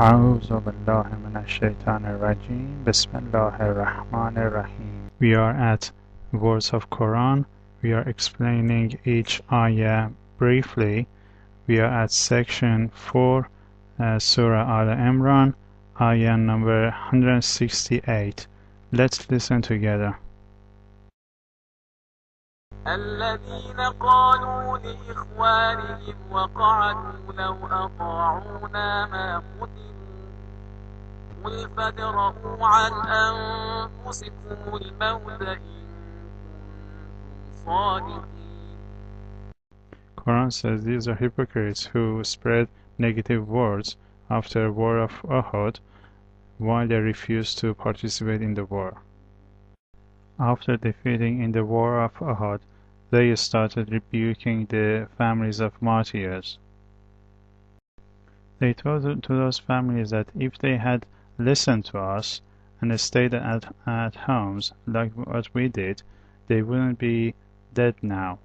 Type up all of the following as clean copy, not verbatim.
أعوذ بالله من الشیطان الرجیم بسم الله الرحمن الرحیم. We are at words of Quran. We are explaining each ayah briefly. We are at section 4, Surah Al-Imran, ayah number 168. Let's listen together. الذين قالوا لإخوانهم وقعدوا لو أطاعونا ما قتلوا قل فادرءوا عن أنفسكم الموت إن كنتم صادقين. Quran says these are hypocrites who spread negative words after war of Uhud while they refused to participate in the war. After defeating in the war of Uhud, they started rebuking the families of martyrs. They told to those families that if they had listened to us and stayed at homes like what we did, they wouldn't be dead now.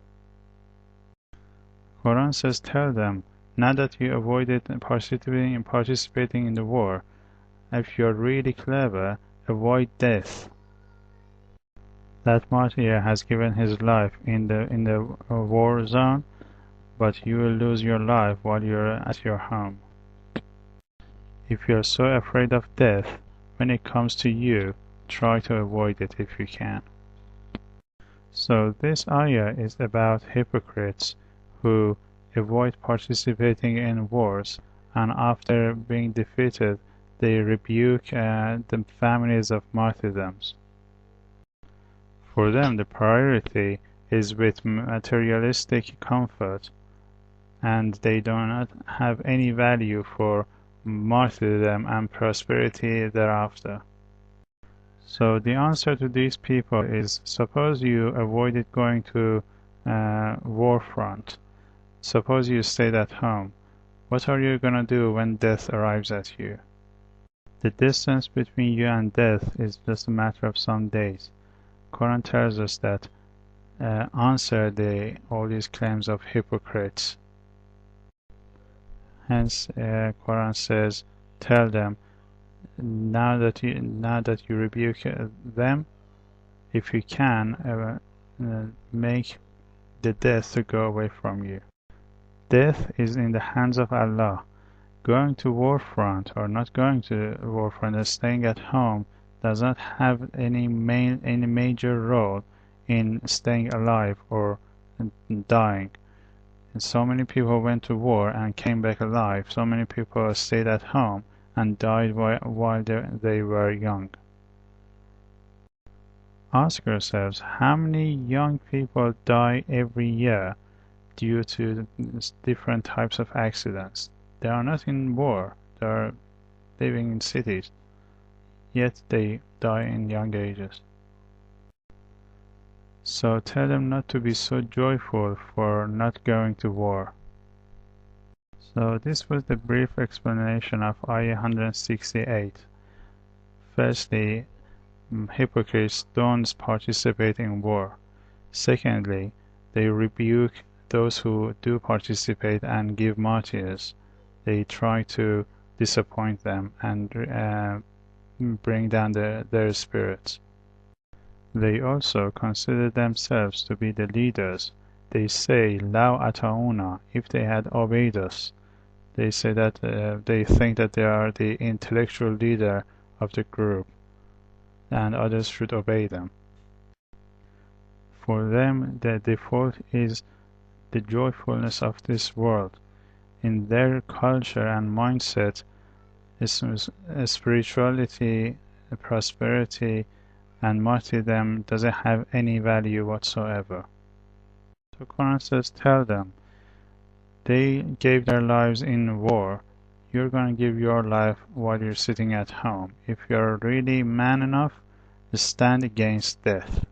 Quran says, tell them, now that you avoided participating in the war, if you're really clever, avoid death. That martyr has given his life in the war zone, but you will lose your life while you're at your home. If you're so afraid of death, when it comes to you, try to avoid it if you can. So this ayah is about hypocrites who avoid participating in wars, and after being defeated, they rebuke the families of martyrdoms. For them, the priority is with materialistic comfort, and they do not have any value for martyrdom and prosperity thereafter. So the answer to these people is, suppose you avoided going to war front. Suppose you stayed at home. What are you going to do when death arrives at you? The distance between you and death is just a matter of some days. Quran tells us that answer all these claims of hypocrites. Hence, Quran says, tell them, now that you rebuke them, if you can, make the death to go away from you. Death is in the hands of Allah. Going to war front or not going to war front and staying at home does not have any major role in staying alive or dying. And so many people went to war and came back alive. So many people stayed at home and died while they were young. Ask yourselves, how many young people die every year due to different types of accidents? They are not in war, they are living in cities, yet they die in young ages. So tell them not to be so joyful for not going to war. So this was the brief explanation of ayah 168. Firstly, hypocrites don't participate in war. Secondly, they rebuke those who do participate and give martyrs. They try to disappoint them and bring down their spirits. They also consider themselves to be the leaders. They say, "Law ata'una," if they had obeyed us. They say that they think that they are the intellectual leader of the group, and others should obey them. For them, the default is the joyfulness of this world. In their culture and mindset, spirituality, prosperity, and martyrdom doesn't have any value whatsoever. So Quran says, tell them, they gave their lives in war. You're going to give your life while you're sitting at home. If you're really man enough, stand against death.